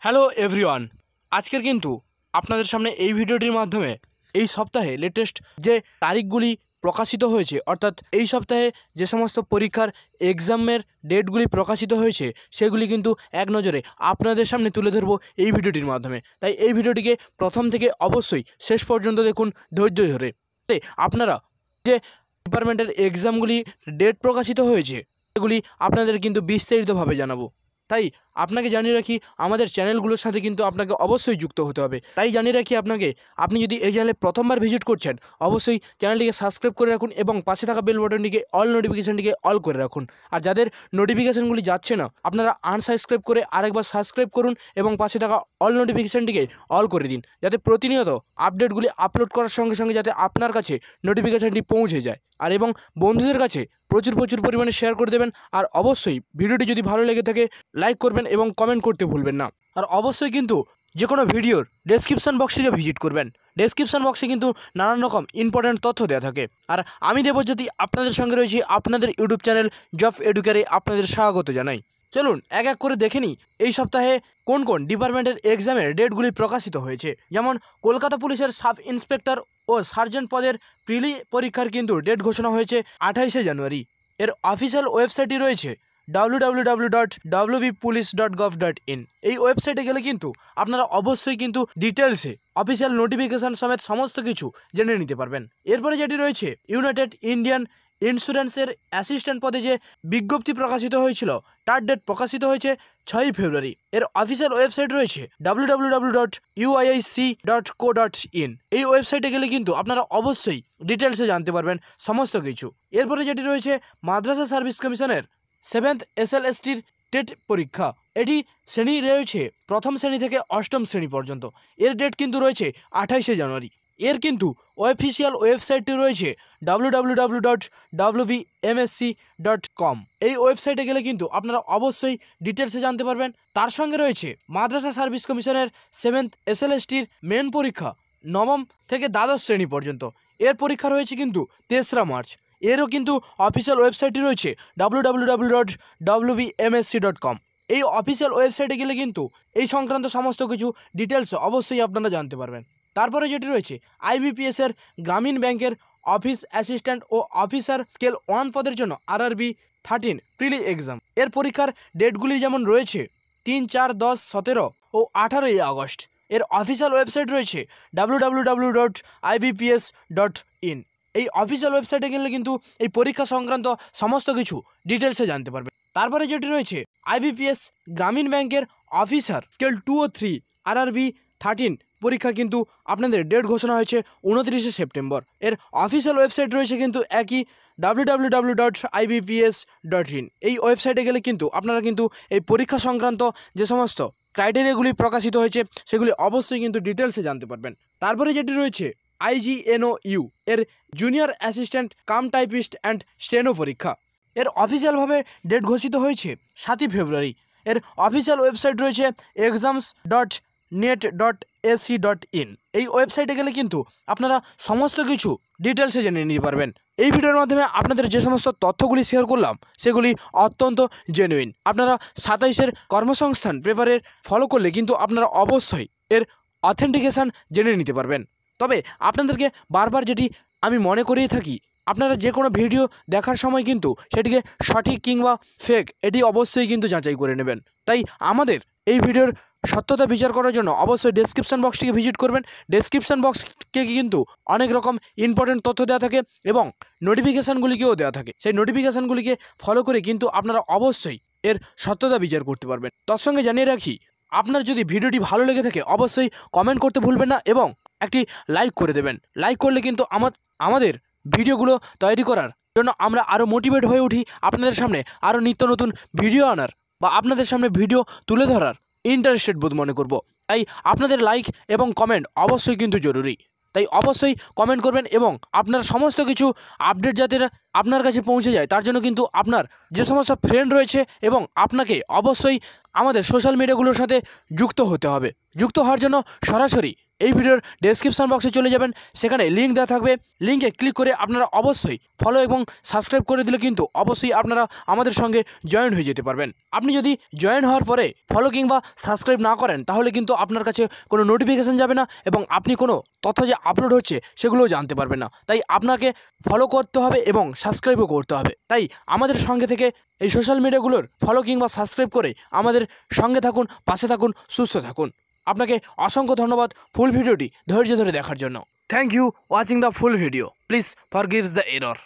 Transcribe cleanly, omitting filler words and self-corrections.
Hello everyone, আজকের কিন্তু আপনাদের সামনে এই ভিডিওটির মাধ্যমে এই সপ্তাহে লেটেস্ট যে তারিখগুলি প্রকাশিত হয়েছে, অর্থাৎ এই সপ্তাহে যে সমস্ত পরীক্ষার এক্সামের ডেটগুলি প্রকাশিত হয়েছে সেগুলি কিন্তু এক নজরে আপনাদের সামনে তুলে ধরবো এই ভিডিওটির মাধ্যমে। তাই এই ভিডিওটিকে প্রথম থেকে অবশ্যই শেষ পর্যন্ত দেখুন ধৈর্য ধরে। আপনারা যে ডিপার্টমেন্টের এক্সামগুলি ডেট প্রকাশিত হয়েছে সেগুলি আপনাদের কিন্তু বিস্তারিতভাবে জানাবো। তাই আপনাকে জানিয়ে রাখি, আমাদের চ্যানেলগুলোর সাথে কিন্তু আপনাকে অবশ্যই যুক্ত হতে হবে। তাই জানিয়ে রাখি আপনাকে, আপনি যদি এই চ্যানেলে প্রথমবার ভিজিট করছেন অবশ্যই চ্যানেলটিকে সাবস্ক্রাইব করে রাখুন এবং পাশে থাকা বেল বাটনটিকে অল নোটিফিকেশানটিকে অল করে রাখুন। আর যাদের নোটিফিকেশানগুলি যাচ্ছে না আপনারা আনসাবস্ক্রাইব করে আরেকবার সাবস্ক্রাইব করুন এবং পাশে থাকা অল নোটিফিকেশানটিকে অল করে দিন, যাতে প্রতিনিয়ত আপডেটগুলি আপলোড করার সঙ্গে সঙ্গে যাতে আপনার কাছে নোটিফিকেশানটি পৌঁছে যায়। আর এবং বন্ধুদের কাছে প্রচুর পরিমাণে শেয়ার করে দেবেন। আর অবশ্যই ভিডিওটি যদি ভালো লেগে থাকে লাইক করবেন এবং কমেন্ট করতে ভুলবেন না। আর অবশ্যই কিন্তু যে কোনো ভিডিওর ডেসক্রিপশন বক্সটিকে ভিজিট করবেন। ডেসক্রিপশন বক্সে কিন্তু নানান রকম ইম্পর্ট্যান্ট তথ্য দেওয়া থাকে। আর আমি দেবজ্যোতি আপনাদের সঙ্গে রয়েছি আপনাদের ইউটিউব চ্যানেল জব এডুকেয়ারে আপনাদের স্বাগত জানাই। চলুন এক এক করে দেখে নিই এই সপ্তাহে কোন কোন ডিপার্টমেন্টের এক্সামের ডেটগুলি প্রকাশিত হয়েছে। যেমন কলকাতা পুলিশের সাব ইন্সপেক্টর ও সার্জেন্ট পদের প্রিলি পরীক্ষার কিন্তু ডেট ঘোষণা হয়েছে 28শে জানুয়ারি। এর অফিসিয়াল ওয়েবসাইটটি রয়েছে www.wbpolice.gov.in। এই ওয়েবসাইটে গেলে কিন্তু আপনারা অবশ্যই কিন্তু ডিটেলসে অফিসিয়াল নোটিফিকেশান সমেত সমস্ত কিছু জেনে নিতে পারবেন। এরপরে যেটি রয়েছে ইউনাইটেড ইন্ডিয়ান ইন্স্যুরেন্সের অ্যাসিস্ট্যান্ট পদে যে বিজ্ঞপ্তি প্রকাশিত হয়েছিল তার ডেট প্রকাশিত হয়েছে 6ই ফেব্রুয়ারি। এর অফিসিয়াল ওয়েবসাইট রয়েছে www.uic.co.in। এই ওয়েবসাইটে গেলে কিন্তু আপনারা অবশ্যই ডিটেলসে জানতে পারবেন সমস্ত কিছু। এরপরে যেটি রয়েছে মাদ্রাসা সার্ভিস কমিশনের 7th SLSTর টেট পরীক্ষা। এটি শ্রেণী রয়েছে প্রথম শ্রেণী থেকে অষ্টম শ্রেণী পর্যন্ত। এর ডেট কিন্তু রয়েছে 28শে জানুয়ারি। এর কিন্তু অফিসিয়াল ওয়েবসাইটটি রয়েছে www.wbmsc.com। এই ওয়েবসাইটে গেলে কিন্তু আপনারা অবশ্যই ডিটেলসে জানতে পারবেন। তার সঙ্গে রয়েছে মাদ্রাসা সার্ভিস কমিশনের 7th SLSTর মেন পরীক্ষা নবম থেকে দ্বাদশ শ্রেণী পর্যন্ত। এর পরীক্ষা রয়েছে কিন্তু 3রা মার্চ। এরও কিন্তু অফিসিয়াল ওয়েবসাইটটি রয়েছে www.wbmsc.com। এই অফিসিয়াল ওয়েবসাইটে গেলে কিন্তু এই সংক্রান্ত সমস্ত কিছু ডিটেলস অবশ্যই আপনারা জানতে পারবেন। তারপরে যেটি রয়েছে IBPS-এর গ্রামীণ ব্যাংকের অফিস অ্যাসিস্ট্যান্ট ও অফিসার স্কেল 1 পদের জন্য RRB 13 প্রিলি এক্সাম। এর পরীক্ষার ডেটগুলি যেমন রয়েছে 3, 4, 10, 17 ও 18ই আগস্ট। এর অফিসিয়াল ওয়েবসাইট রয়েছে www.ibps.in। এই অফিসিয়াল ওয়েবসাইটে গেলে কিন্তু এই পরীক্ষা সংক্রান্ত সমস্ত কিছু ডিটেলসে জানতে পারবেন। তারপরে যেটি রয়েছে IBPS গ্রামীণ ব্যাংকের অফিসার স্কেল 2 ও 3 RRB 13 পরীক্ষা কিন্তু আপনাদের ডেট ঘোষণা হয়েছে 29শে সেপ্টেম্বর। এর অফিসিয়াল ওয়েবসাইট রয়েছে কিন্তু একই www.ibps.in। এই ওয়েবসাইটে গেলে কিন্তু আপনারা কিন্তু এই পরীক্ষা সংক্রান্ত যে সমস্ত ক্রাইটেরিয়াগুলি প্রকাশিত হয়েছে সেগুলি অবশ্যই কিন্তু ডিটেলসে জানতে পারবেন। তারপরে যেটি রয়েছে IGNOU এর junior assistant cum typist and steno পরীক্ষা। এর অফিসিয়ালভাবে ডেট ঘোষিত হয়েছে 7ই ফেব্রুয়ারি। এর অফিসিয়াল ওয়েবসাইট রয়েছে exams.net.ac.in। এই ওয়েবসাইটে গেলে কিন্তু আপনারা সমস্ত কিছু ডিটেলসে জেনে নিতে পারবেন। এই ভিডিওর মাধ্যমে আপনাদের যে সমস্ত তথ্যগুলি শেয়ার করলাম সেগুলি অত্যন্ত জেনুইন। আপনারা 27-এর কর্মসংস্থান পেপারের ফলো করলে কিন্তু আপনারা অবশ্যই এর অথেন্টিকেশান জেনে নিতে পারবেন। তবে আপনাদেরকে বারবার যেটি আমি মনে করিয়ে থাকি, আপনারা যে কোনো ভিডিও দেখার সময় কিন্তু সেটিকে সঠিক কিংবা ফেক এটি অবশ্যই কিন্তু যাচাই করে নেবেন। তাই আমাদের এই ভিডিওর সত্যতা বিচার করার জন্য অবশ্যই ডেসক্রিপশন বক্সটিকে ভিজিট করবেন। ডেসক্রিপশন বক্সকে কিন্তু অনেক রকম ইম্পর্টেন্ট তথ্য দেওয়া থাকে এবং নোটিফিকেশানগুলিকেও দেওয়া থাকে। সেই নোটিফিকেশানগুলিকে ফলো করে কিন্তু আপনারা অবশ্যই এর সত্যতা বিচার করতে পারবেন। তার সঙ্গে জানিয়ে রাখি, আপনার যদি ভিডিওটি ভালো লেগে থাকে অবশ্যই কমেন্ট করতে ভুলবেন না এবং একটি লাইক করে দেবেন। লাইক করলে কিন্তু আমাদের ভিডিওগুলো তৈরি করার জন্য আমরা আরও মোটিভেট হয়ে উঠি, আপনাদের সামনে আরও নিত্য নতুন ভিডিও আনার বা আপনাদের সামনে ভিডিও তুলে ধরার ইন্টারেস্টেড বোধ মনে করব। তাই আপনাদের লাইক এবং কমেন্ট অবশ্যই কিন্তু জরুরি। তাই অবশ্যই কমেন্ট করবেন এবং আপনার সমস্ত কিছু আপডেট যাতে আপনার কাছে পৌঁছে যায় তার জন্য কিন্তু আপনার যে সমস্ত ফ্রেন্ড রয়েছে এবং আপনাকে অবশ্যই আমাদের সোশ্যাল মিডিয়াগুলোর সাথে যুক্ত হতে হবে। যুক্ত হওয়ার জন্য সরাসরি এই ভিডিওর ডেসক্রিপশন বক্সে চলে যাবেন, সেখানে লিঙ্ক দেওয়া থাকবে। লিঙ্কে ক্লিক করে আপনারা অবশ্যই ফলো এবং সাবস্ক্রাইব করে দিলে কিন্তু অবশ্যই আপনারা আমাদের সঙ্গে জয়েন হয়ে যেতে পারবেন। আপনি যদি জয়েন হওয়ার পরে ফলো কিংবা সাবস্ক্রাইব না করেন তাহলে কিন্তু আপনার কাছে কোনো নোটিফিকেশান যাবে না এবং আপনি কোনো তথ্য যে আপলোড হচ্ছে সেগুলোও জানতে পারবেন না। তাই আপনাকে ফলো করতে হবে এবং সাবস্ক্রাইবও করতে হবে। তাই আমাদের সঙ্গে থেকে এই সোশ্যাল মিডিয়াগুলোর ফলো কিংবা সাবস্ক্রাইব করে আমাদের সঙ্গে থাকুন, পাশে থাকুন, সুস্থ থাকুন। আপনাকে অসংখ্য ধন্যবাদ ফুল ভিডিওটি ধৈর্য ধরে দেখার জন্য। Thank you watching the full video. Please forgives the error.